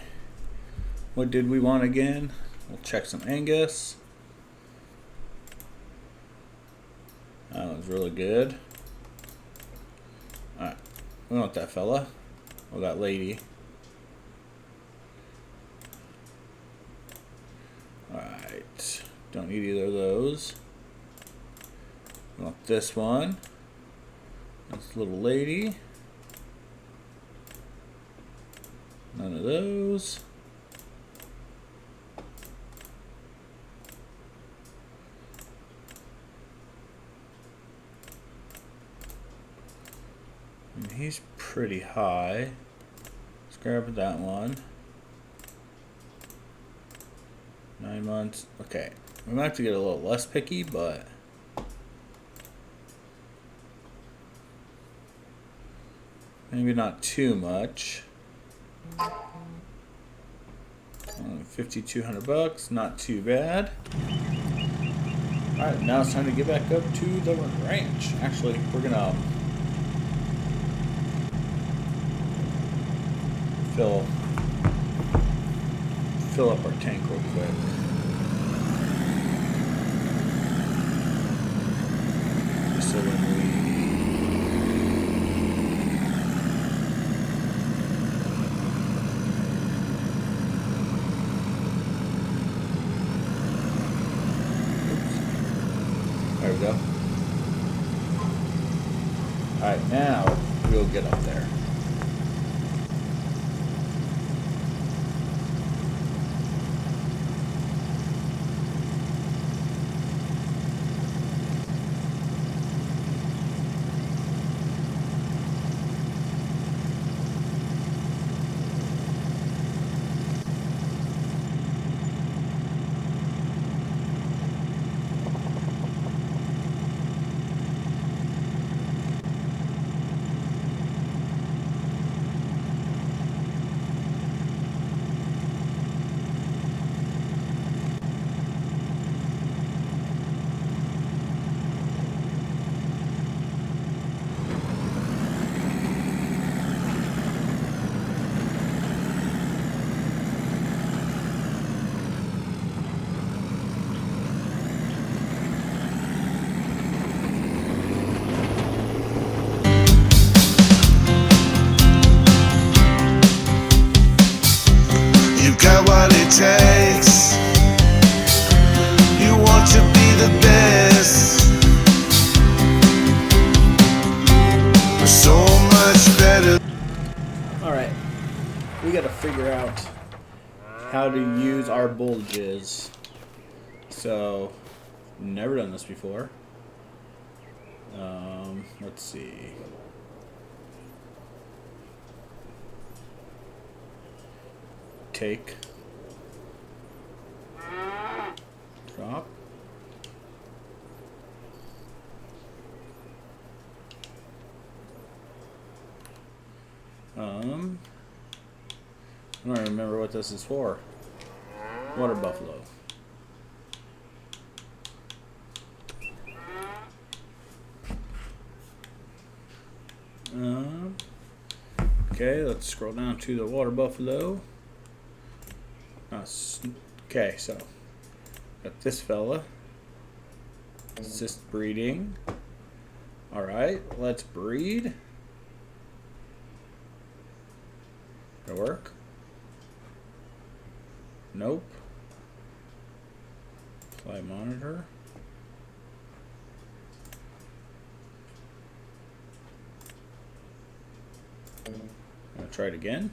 What did we want again? We'll check some Angus. That was really good. Alright, we want that fella. Or that lady. Alright, don't need either of those. We want this one. This little lady. None of those. And he's pretty high. Let's grab that one. 9 months. Okay. We might have to get a little less picky, but maybe not too much. 5,200 bucks, not too bad. Alright, now it's time to get back up to the ranch. Actually, we're gonna fill up our tank real quick. Just so when we there we go. Alright, now we'll get up there. figure out how to use our bulges. So, never done this before. Let's see. Take. Drop. I don't remember what this is for. Water buffalo. Okay, let's scroll down to the water buffalo. Okay, so got this fella. Assist breeding. Alright, let's breed. Gonna work? Nope. Apply monitor. I'll try it again.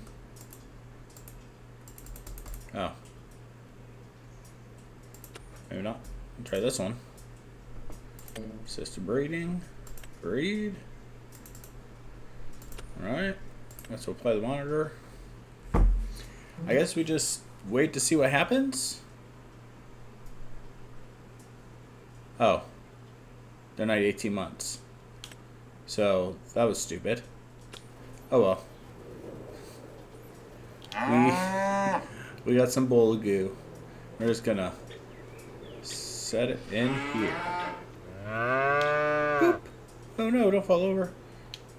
Oh. Maybe not. I'll try this one. Assisted breeding. Breed. Alright. Let's apply the monitor. I guess we just wait to see what happens. Oh. They're not 18 months. So, that was stupid. Oh well. We got some bowl of goo. We're just gonna set it in here. Boop. Oh no, don't fall over.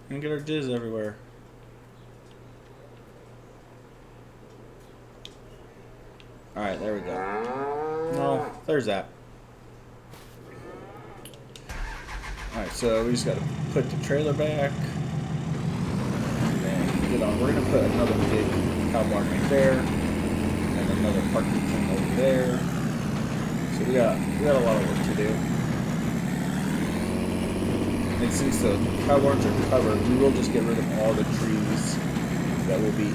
And get our jizz everywhere. Alright, there we go. No, there's that. Alright, so we just gotta put the trailer back. We're gonna put another big cow barn right there, and another parking thing over there. So we got a lot of work to do. And since the cow barns are covered, we will just get rid of all the trees that will be in.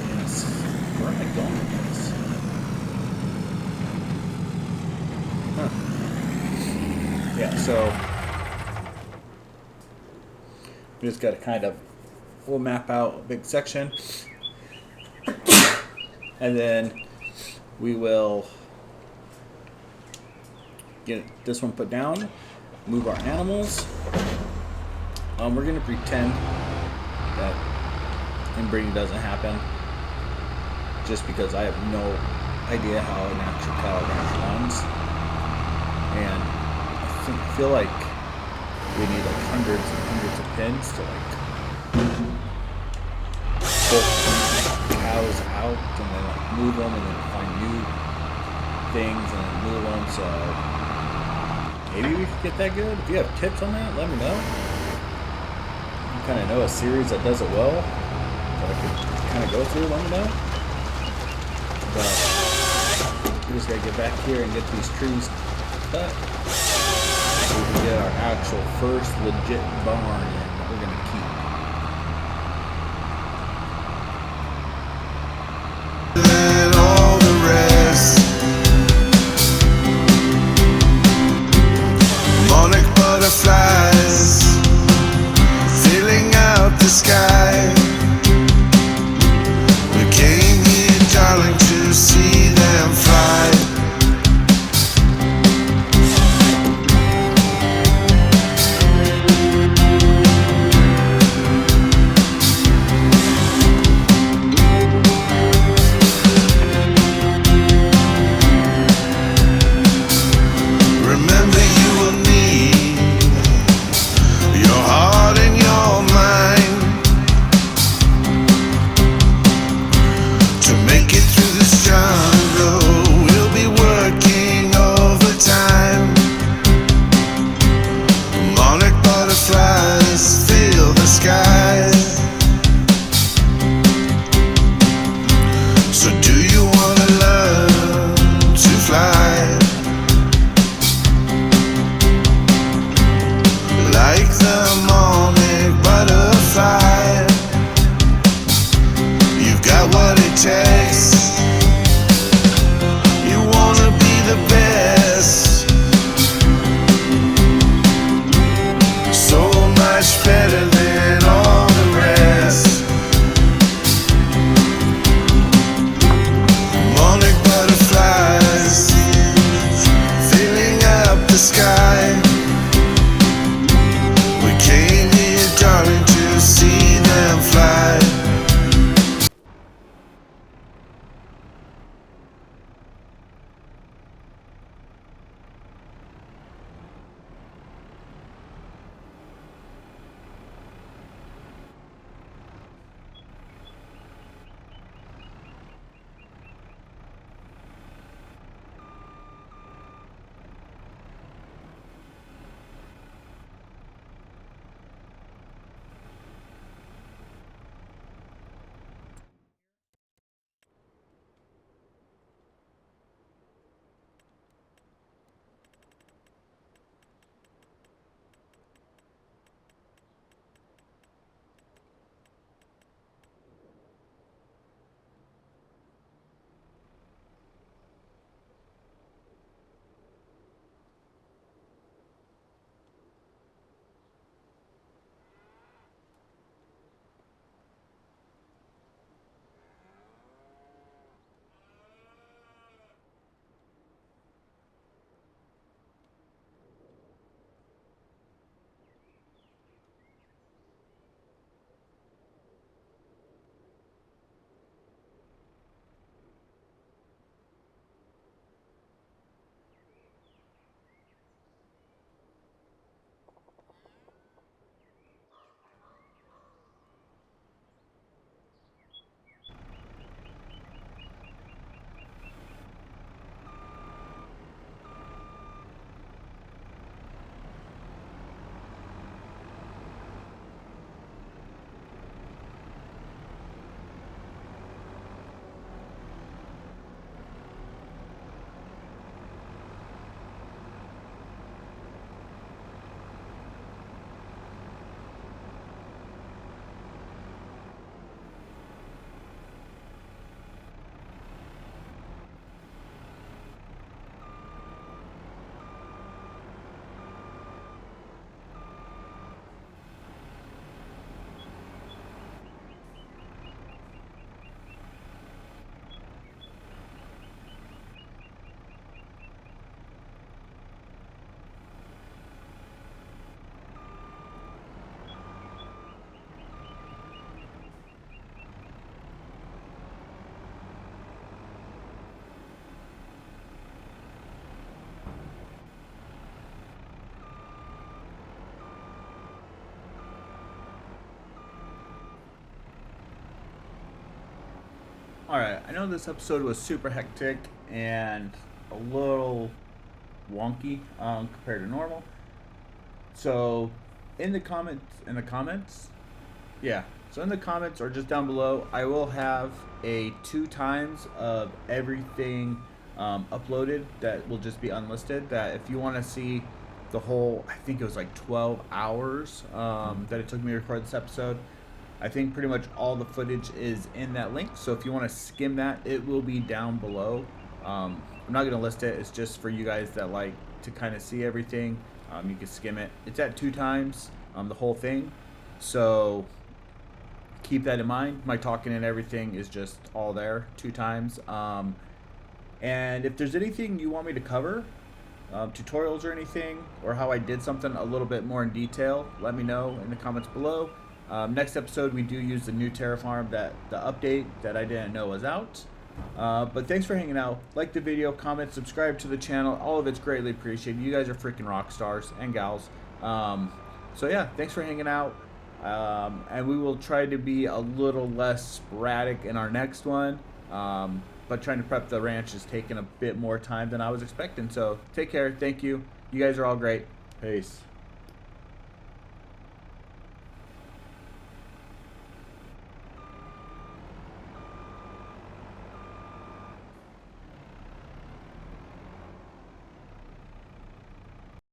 Where am I going with this? Huh. Yeah. So we just got to kind of. We'll map out a big section, and then we will get this one put down, move our animals. We're going to pretend that inbreeding doesn't happen, just because I have no idea how an actual cattle ranch runs, and I feel like we need like hundreds and hundreds of pins to like pull cows out and then like move them and then find new things and then move them. So maybe we could get that good. If you have tips on that, let me know. You kind of know a series that does it well that I could kind of go through. Let me know. But we just gotta get back here and get these trees cut so we can get our actual first legit barn in that we're gonna keep. And all the rest, monarch butterflies filling out the sky. We came here, darling, to see them fly. Alright, I know this episode was super hectic and a little wonky compared to normal. So in the comments, yeah. So in the comments or just down below, I will have a 2 times of everything uploaded that will just be unlisted. That if you want to see the whole, I think it was like 12 hours that it took me to record this episode. I think pretty much all the footage is in that link. So if you want to skim that, it will be down below. I'm not going to list it. It's just for you guys that like to kind of see everything. You can skim it. It's at 2 times the whole thing. So keep that in mind. My talking and everything is just all there 2 times. And if there's anything you want me to cover, tutorials or anything, or how I did something a little bit more in detail, let me know in the comments below. Next episode, we do use the new Terraform, the update that I didn't know was out. But thanks for hanging out. Like the video, comment, subscribe to the channel. All of it's greatly appreciated. You guys are freaking rock stars and gals. So yeah, thanks for hanging out. And we will try to be a little less sporadic in our next one. But trying to prep the ranch is taking a bit more time than I was expecting. So take care. Thank you. You guys are all great. Peace.